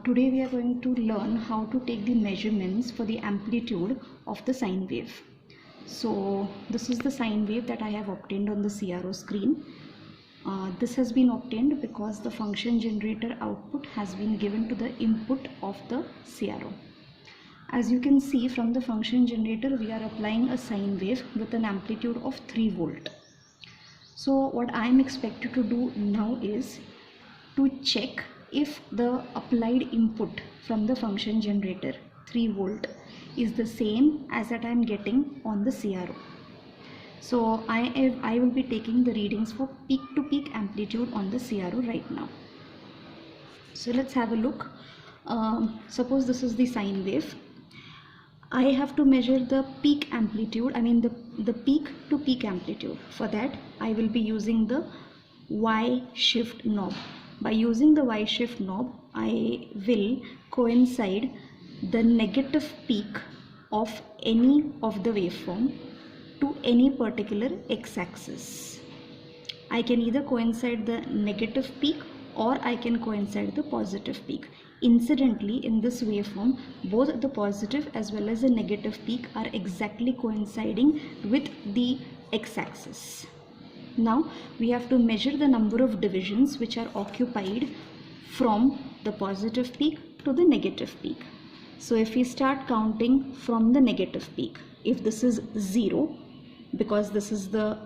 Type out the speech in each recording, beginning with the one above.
Today we are going to learn how to take the measurements for the amplitude of the sine wave. So this is the sine wave that I have obtained on the CRO screen. This has been obtained because the function generator output has been given to the input of the CRO. As you can see from the function generator, we are applying a sine wave with an amplitude of 3 volt. So what I am expected to do now is to check if the applied input from the function generator 3 volt is the same as that I am getting on the CRO. So I will be taking the readings for peak to peak amplitude on the CRO right now. So let's have a look. Suppose this is the sine wave. I have to measure the peak amplitude, the peak to peak amplitude. For that I will be using the Y shift knob. By using the Y shift knob, I will coincide the negative peak of any of the waveform to any particular x-axis. I can either coincide the negative peak or I can coincide the positive peak. Incidentally, in this waveform, both the positive as well as the negative peak are exactly coinciding with the x-axis. Now we have to measure the number of divisions which are occupied from the positive peak to the negative peak. So if we start counting from the negative peak, if this is 0, because this is the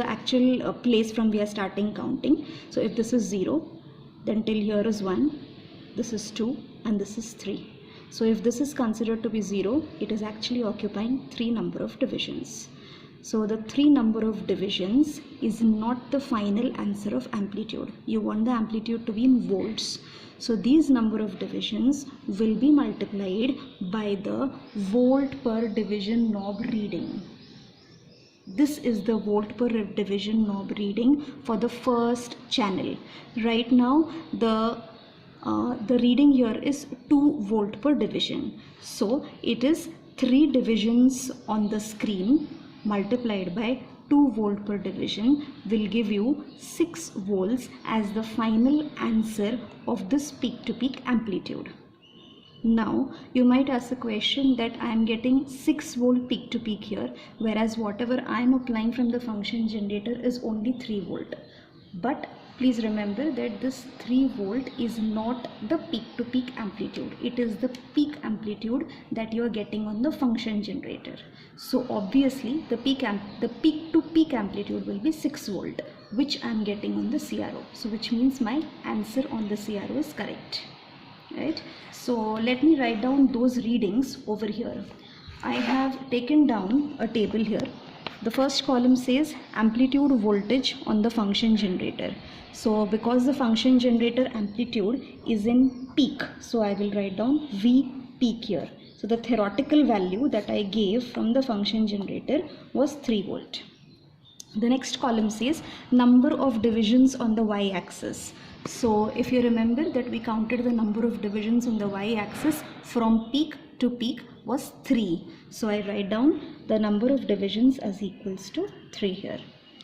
actual place from we are starting counting. So if this is 0, then till here is 1, this is 2, and this is 3. So if this is considered to be 0, it is actually occupying 3 number of divisions. So the 3 number of divisions is not the final answer of amplitude. You want the amplitude to be in volts. So these number of divisions will be multiplied by the volt per division knob reading. This is the volt per division knob reading for the first channel. Right now the reading here is 2 volt per division. So it is 3 divisions on the screen multiplied by 2 volt per division will give you 6 volts as the final answer of this peak to peak amplitude. Now you might ask a question that I am getting 6 volt peak to peak here, whereas whatever I am applying from the function generator is only 3 volt. But please remember that this 3 volt is not the peak to peak amplitude. It is the peak amplitude that you are getting on the function generator. So obviously the peak to peak amplitude will be 6 volt, which I am getting on the CRO. So which means my answer on the CRO is correct. Right? So let me write down those readings over here. I have taken down a table here. The first column says amplitude voltage on the function generator. So because the function generator amplitude is in peak, so I will write down V peak here. So the theoretical value that I gave from the function generator was 3 volt. The next column says number of divisions on the y-axis. So if you remember that we counted the number of divisions on the y-axis from peak to peak was 3. So I write down the number of divisions as equals to 3 here.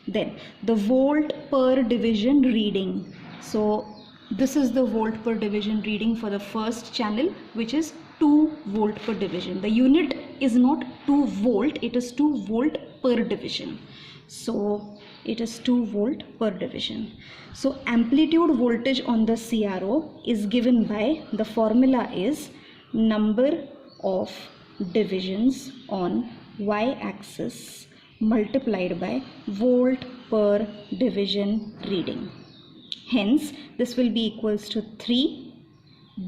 Then the volt per division reading. So this is the volt per division reading for the first channel, which is 2 volt per division. The unit is not 2 volt, it is 2 volt per division. So it is 2 volt per division. So amplitude voltage on the CRO is given by, the formula is number of divisions on y-axis multiplied by volt per division reading. Hence this will be equals to 3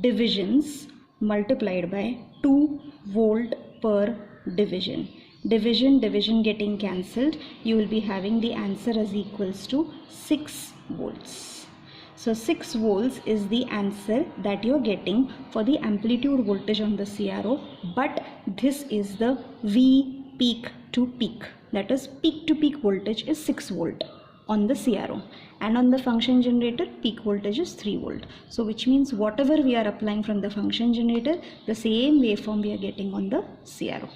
divisions multiplied by 2 volt per division. Division getting cancelled, you will be having the answer as equals to 6 volts. So 6 volts is the answer that you are getting for the amplitude voltage on the CRO, but this is the V peak to peak, that is peak to peak voltage is 6 volt on the CRO, and on the function generator peak voltage is 3 volt. So which means whatever we are applying from the function generator, the same waveform we are getting on the CRO.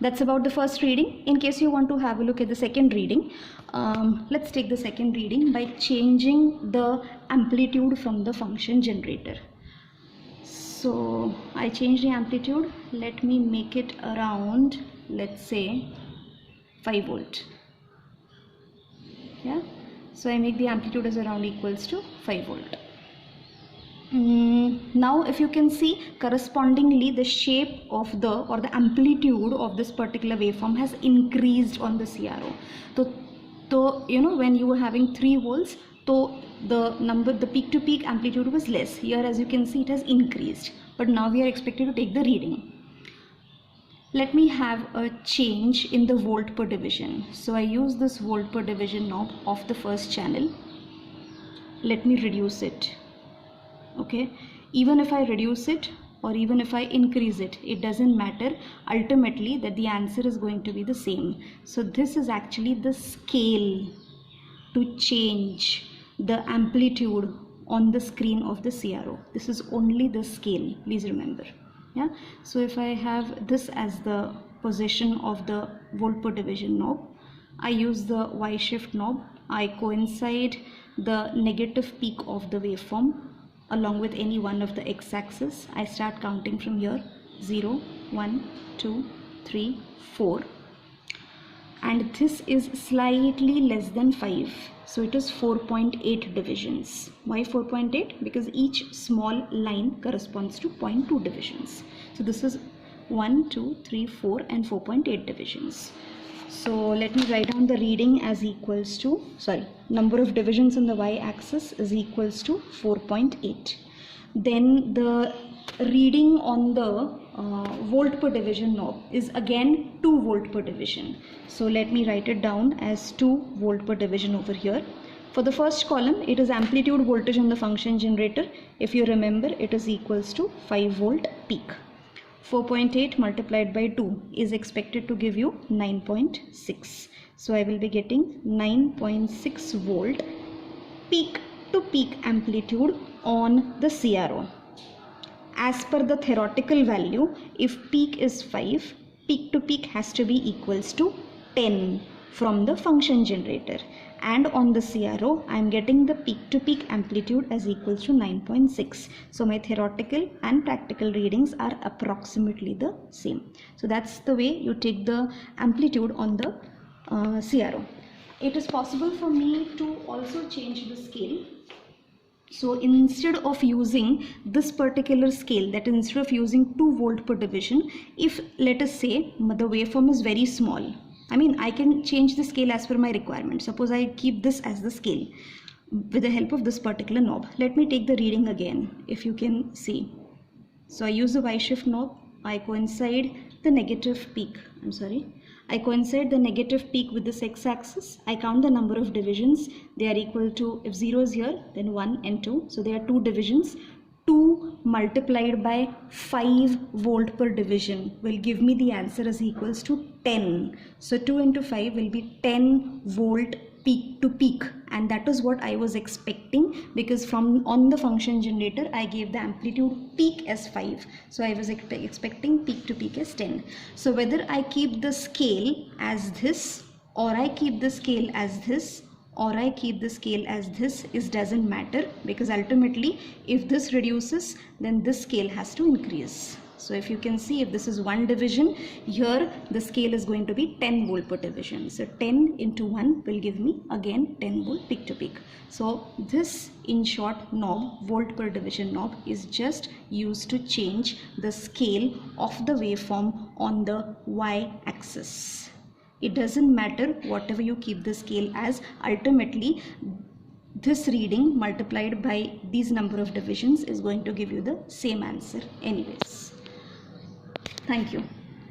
That's about the first reading. In case you want to have a look at the second reading, let's take the second reading by changing the amplitude from the function generator. So I change the amplitude. Let me make it around, let's say 5 volt. Yeah, so I make the amplitude as around equals to 5 volt. Now if you can see, correspondingly the shape of the amplitude of this particular waveform has increased on the CRO. So you know, when you were having 3 volts, so the peak to peak amplitude was less. Here as you can see, it has increased, but now we are expected to take the reading. Let me have a change in the volt per division. So I use this volt per division knob of the first channel. Let me reduce it. Okay, even if I reduce it or even if I increase it, it doesn't matter. Ultimately that the answer is going to be the same. So this is actually the scale to change the amplitude on the screen of the CRO. This is only the scale, please remember. Yeah, so if I have this as the position of the volt per division knob, I use the Y shift knob. I coincide the negative peak of the waveform along with any one of the x-axis. I start counting from here, 0, 1, 2, 3, 4, and this is slightly less than 5, so it is 4.8 divisions. Why 4.8? Because each small line corresponds to 0.2 divisions. So this is 1, 2, 3, 4 and 4.8 divisions. So let me write down the reading as equals to, number of divisions on the y-axis is equals to 4.8. Then the reading on the volt per division knob is again 2 volt per division. So let me write it down as 2 volt per division over here. For the first column, it is amplitude voltage on the function generator. If you remember, it is equals to 5 volt peak. 4.8 multiplied by 2 is expected to give you 9.6. So I will be getting 9.6 volt peak to peak amplitude on the CRO. As per the theoretical value, if peak is 5, peak to peak has to be equals to 10 from the function generator. And on the CRO, I am getting the peak to peak amplitude as equals to 9.6. So my theoretical and practical readings are approximately the same. So that's the way you take the amplitude on the CRO. It is possible for me to also change the scale. So instead of using this particular scale, that is instead of using 2 volt per division, if let us say the waveform is very small, I can change the scale as per my requirement. Suppose I keep this as the scale with the help of this particular knob. Let me take the reading again, if you can see. So I use the Y shift knob. I coincide the negative peak. I coincide the negative peak with this x-axis. I count the number of divisions. They are equal to, if 0 is here, then 1 and 2. So there are 2 divisions. 2 multiplied by 5 volt per division will give me the answer as equals to 10. So 2 into 5 will be 10 volt peak to peak, and that is what I was expecting, because from on the function generator I gave the amplitude peak as 5, so I was expecting peak to peak as 10. So whether I keep the scale as this or I keep the scale as this or I keep the scale as this, is doesn't matter, because ultimately if this reduces, then this scale has to increase. So if you can see, if this is 1 division, here the scale is going to be 10 volt per division. So 10 into 1 will give me again 10 volt peak to peak. So this, in short, knob, volt per division knob, is just used to change the scale of the waveform on the y-axis. It doesn't matter whatever you keep the scale as, ultimately this reading multiplied by these number of divisions is going to give you the same answer anyways. Thank you.